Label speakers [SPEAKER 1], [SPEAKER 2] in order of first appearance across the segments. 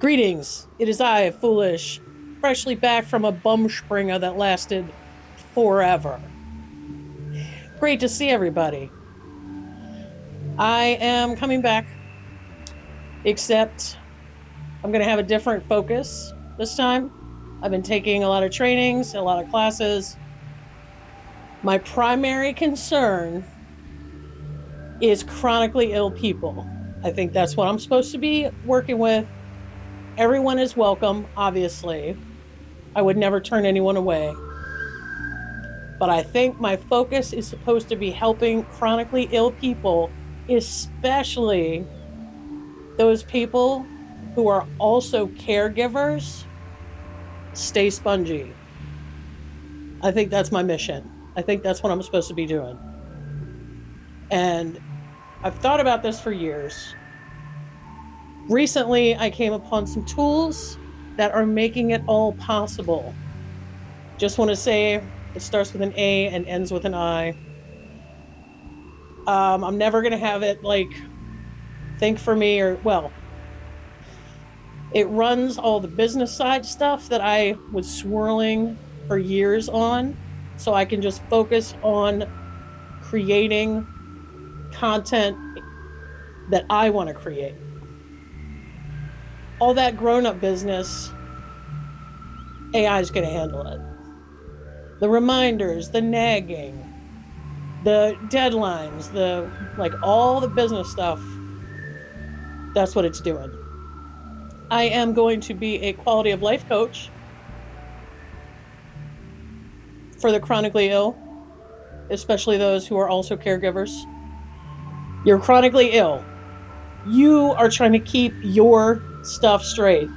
[SPEAKER 1] Greetings, it is I, Foolish, freshly back from a Bumspringa that lasted forever. Great to see everybody. I am coming back, except I'm going to have a different focus this time. I've been taking a lot of trainings, a lot of classes. My primary concern is chronically ill people. I think that's what I'm supposed to be working with. Everyone is welcome, obviously. I would never turn anyone away. But I think my focus is supposed to be helping chronically ill people, especially those people who are also caregivers, stay spongy. I think that's my mission. I think that's what I'm supposed to be doing. And I've thought about this for years. Recently, I came upon some tools that are making it all possible. Just want to say it starts with an A and ends with an I. I'm never going to have it think for me it runs all the business side stuff that I was swirling for years on. So I can just focus on creating content that I want to create. All that grown-up business, AI is going to handle it. The reminders, the nagging, the deadlines, all the business stuff, that's what it's doing. I am going to be a quality of life coach for the chronically ill, especially those who are also caregivers. You're chronically ill. You are trying to keep your stuff straight.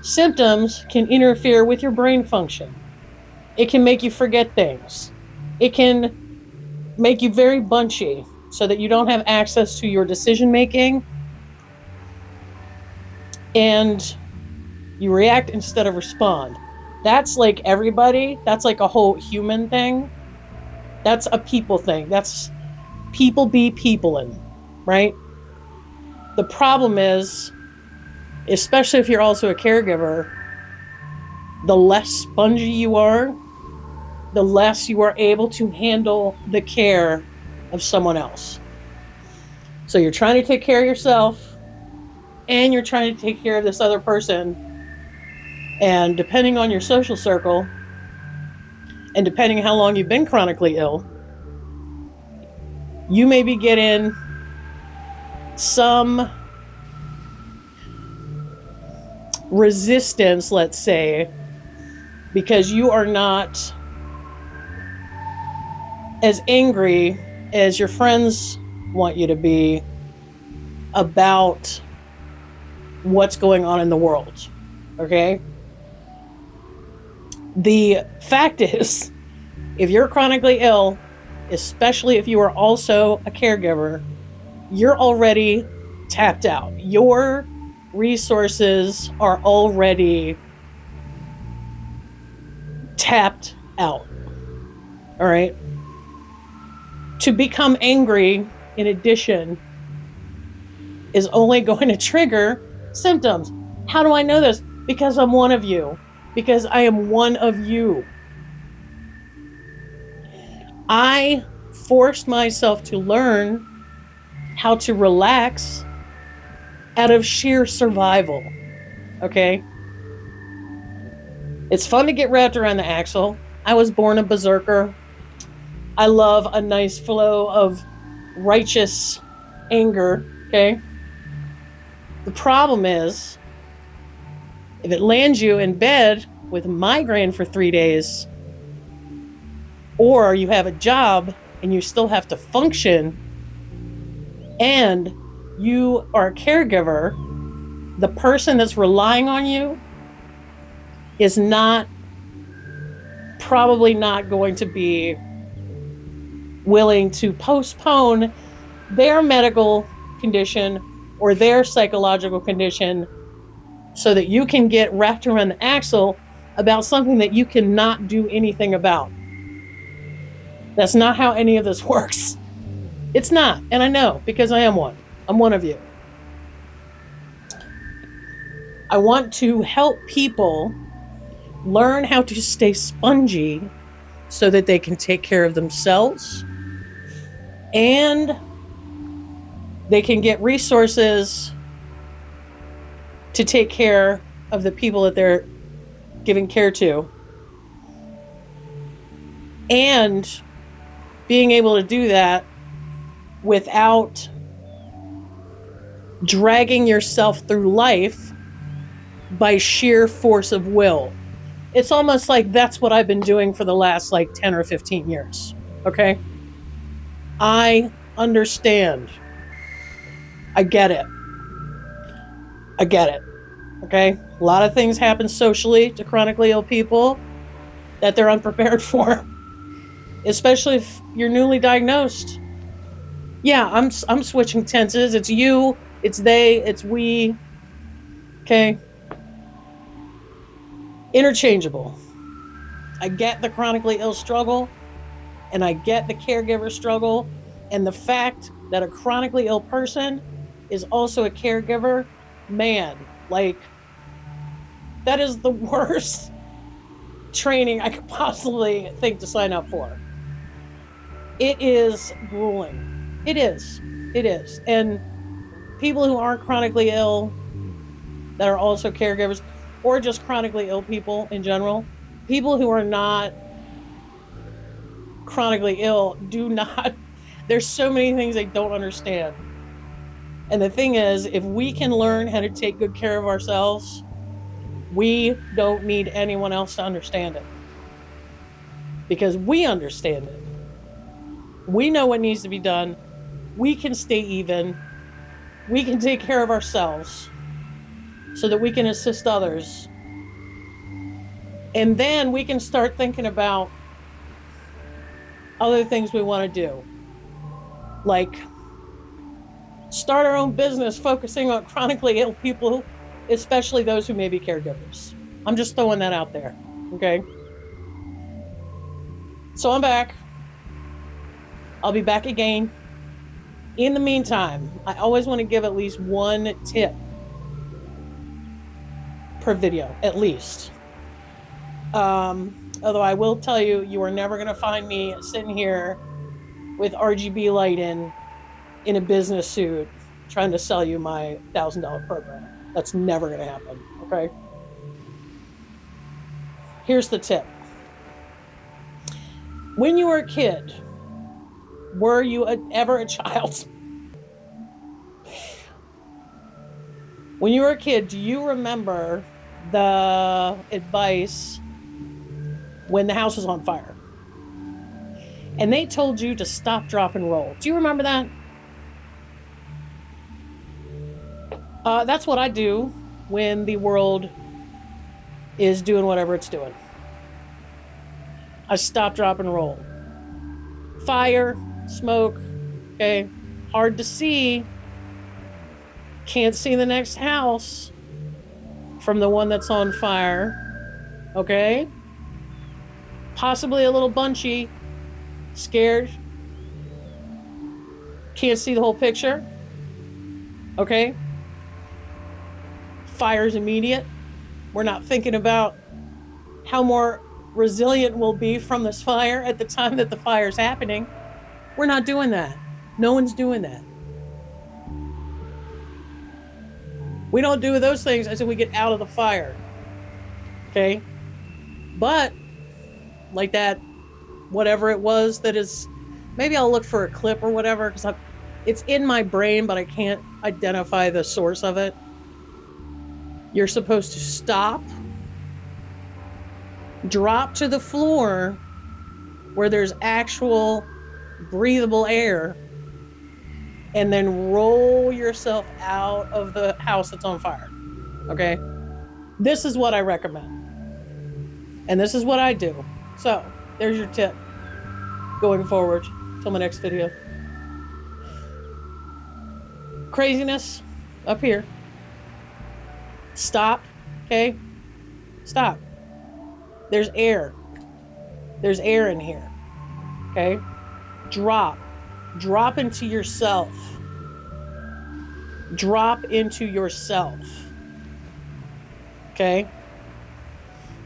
[SPEAKER 1] Symptoms can interfere with your brain function. It can make you forget things. It can make you very bunchy so that you don't have access to your decision making. And you react instead of respond. That's like everybody. That's like a whole human thing. That's a people thing. That's people be peoplein', right? The problem is, especially if you're also a caregiver, the less spongy you are, the less you are able to handle the care of someone else. So you're trying to take care of yourself and you're trying to take care of this other person. And depending on your social circle and depending how long you've been chronically ill, you may be getting some resistance, let's say, because you are not as angry as your friends want you to be about what's going on in the world. Okay? The fact is, if you're chronically ill, especially if you are also a caregiver, you're already tapped out. Your resources are already tapped out. All right? To become angry, in addition, is only going to trigger symptoms. How do I know this? Because I'm one of you. Because I am one of you. I forced myself to learn how to relax out of sheer survival. Okay? It's fun to get wrapped around the axle. I was born a berserker. I love a nice flow of righteous anger. Okay? The problem is, if it lands you in bed with migraine for 3 days, or you have a job and you still have to function, and you are a caregiver, the person that's relying on you is probably not going to be willing to postpone their medical condition or their psychological condition so that you can get wrapped around the axle about something that you cannot do anything about. That's not how any of this works. It's not. And I know, because I am one. I'm one of you. I want to help people learn how to stay spongy so that they can take care of themselves and they can get resources to take care of the people that they're giving care to. And being able to do that without dragging yourself through life by sheer force of will. It's almost like that's what I've been doing for the last 10 or 15 years. Okay? I understand. I get it. Okay? A lot of things happen socially to chronically ill people that they're unprepared for, especially if you're newly diagnosed. Yeah, I'm switching tenses. It's you, it's they, it's we. Okay? Interchangeable. I get the chronically ill struggle, and I get the caregiver struggle, and the fact that a chronically ill person is also a caregiver. Man, that is the worst training I could possibly think to sign up for. It is grueling. It is. And people who aren't chronically ill, that are also caregivers, or just chronically ill people in general, people who are not chronically ill do not, there's so many things they don't understand. And the thing is, if we can learn how to take good care of ourselves, we don't need anyone else to understand it. Because we understand it. We know what needs to be done. We can stay even. We can take care of ourselves so that we can assist others. And then we can start thinking about other things we want to do. Like start our own business focusing on chronically ill people, especially those who may be caregivers. I'm just throwing that out there. Okay? So I'm back. I'll be back again. In the meantime, I always want to give at least one tip per video, at least. Although I will tell you, you are never going to find me sitting here with RGB lighting in a business suit trying to sell you my $1,000 program. That's never going to happen, okay? Here's the tip. When you were a kid, were you ever a child? When you were a kid, do you remember the advice when the house was on fire? And they told you to stop, drop, and roll. Do you remember that? That's what I do when the world is doing whatever it's doing. I stop, drop, and roll. Fire, smoke, okay, hard to see. Can't see the next house from the one that's on fire, okay? Possibly a little bunchy, scared. Can't see the whole picture, okay? Fire's immediate. We're not thinking about how more resilient we'll be from this fire at the time that the fire's happening. We're not doing that. No one's doing that. We don't do those things until we get out of the fire. Okay? But, like that, whatever it was that is, maybe I'll look for a clip or whatever, because it's in my brain, but I can't identify the source of it. You're supposed to stop, drop to the floor where there's actual breathable air, and then roll yourself out of the house that's on fire. Okay? This is what I recommend. And this is what I do. So, there's your tip going forward till my next video. Craziness up here. Stop. Okay? Stop. There's air. There's air in here. Okay? Drop. Drop into yourself. Drop into yourself. Okay.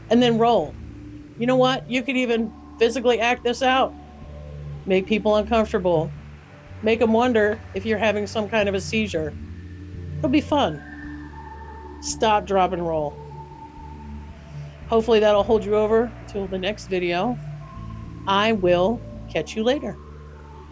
[SPEAKER 1] And then roll. You know what? You could even physically act this out, make people uncomfortable, make them wonder if you're having some kind of a seizure. It'll be fun. Stop, drop, and roll. Hopefully that'll hold you over till the next video. I will catch you later.